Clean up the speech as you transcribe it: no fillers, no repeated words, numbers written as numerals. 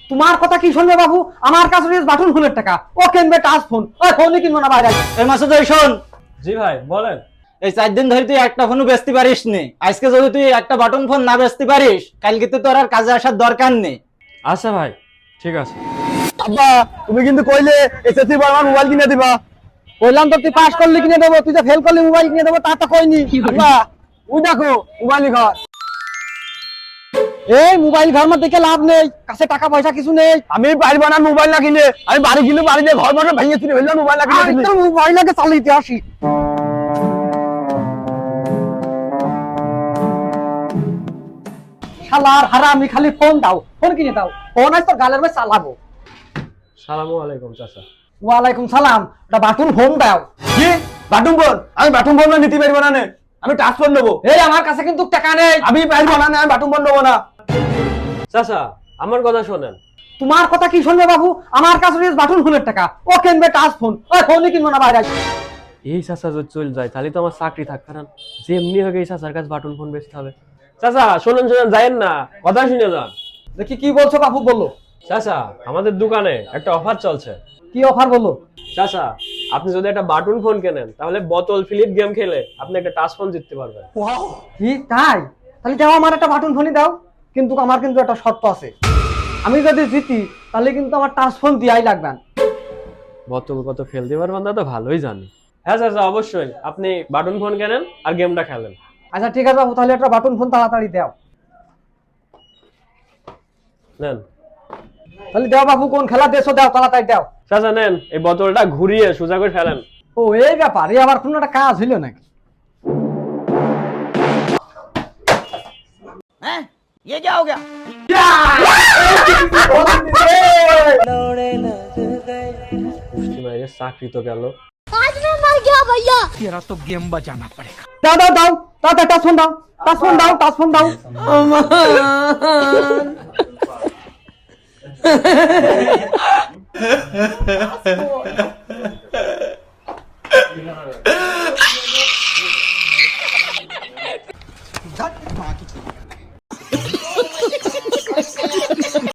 তোমার কথা কি শুনবে বাবু? আমার কাছে বাটন ফোনের টাকা, ও কিনবে টাচ ফোন, ওই ফোনই কিনবো না বাইরে। এই মাসুদ ভাই শোন, জি ভাই বলেন। এই 4 দিন ধরে তুই একটা ফোনও বেচতে পারিস নি। আজকে যদি তুই একটা বাটন ফোন না বেচতে পারিস, কালকে তো তোর আর কাজে আসার দরকার নেই। আচ্ছা ভাই, ঠিক আছে। আব্বা তুমি কিন্তু কইলে এসএসসি পর মোবাইল কিনে দিবা। বললাম তো তুই পাস করলে কিনে দেবো, তুই তো ফেল করলে মোবাইল কিনে দেবো, তা তো কইনি। আব্বা ওই দেখো মোবাইল ঘর। এই মোবাইল ঘর মধ্যে দেখে লাভ নেই, কাছে টাকা পয়সা কিছু নেই। আমি পারবো না মোবাইল না কিনে, আমি বাড়ি কিনে বাড়ি দিয়ে ঘর বাড়ি ভেঙে চুরি হইলো মোবাইল না কিনে। মোবাইল আগে চালিয়ে আসি। শালার হারা, আমি খালি ফোন দাও, ফোন কিনে দাও, ফোন আজ তোর গালের মধ্যে চালাবো। সালামু আলাইকুম চাচা। ওয়ালাইকুম সালাম, একটা বাটন ফোন দাও। কি বাটুম ফোন? আমি বাটুম ফোন নিতে পারবো না, আমি টাচ ফোন নেবো। এই আমার কাছে কিন্তু টাকা নেই। আমি পারবো না, আমি বাটুম ফোন নেবো না। চাচা আমার কথা শোনেন। তোমার কথা কি শুনবে বাবু? আমার কাছে বাটন ফোনের টাকা, ও কিনবে টাচ ফোন, ওই ফোনই কিনবো না বাইরে। এই চাচা যদি চলে যায় তাহলে তো আমার চাকরি থাকবে না। যেমনি হোক এই চাচার কাছে বাটন ফোন বেচতে হবে। চাচা শোনেন শোনেন, যায়েন না, কথা শুনে যান। দেখি কি বলছো বাবু, বললো। চাচা আমাদের দোকানে একটা অফার চলছে। কি অফার বললো? চাচা আপনি যদি একটা বাটন ফোন কেনেন তাহলে বোতল ফ্লিপ গেম খেলে আপনি একটা টাচ ফোন জিততে পারবেন। কি তাই? তাহলে দাও আমার একটা বাটন ফোনই দাও, কিন্তু আমার কিন্তু একটা শর্ত আছে। আমি যদি জিতি তাহলে কিন্তু আমার টাচ ফোন দিয়াই লাগবে। বোতল কত খেলতে পারবেন তা তো ভালোই জানি। হ্যাঁ চাচা অবশ্যই, আপনি বাটন ফোন কেনেন আর গেমটা খেলেন। আচ্ছা ঠিক আছে বাবু, তাহলে একটা বাটন ফোন তাড়াতাড়ি দাও। নেন তাহলে দাও বাবু, কোন খেলা দেশো দাও, তাড়াতাড়ি দাও। চাচা নেন, এই বোতলটা ঘুরিয়ে সোজা করে ফেলেন। ও এই ব্যাপার, এই আবার কোনো একটা কাজ হইলো নাকি? মুষ্টি মাইরে চাকরি তো গেল। आज मैं मर गया भैया। দাও দাও দাও, তাড়াতাড়ি টাচ ফোন দাও, টাচ ফোন দাও, টাচ ফোন দাও।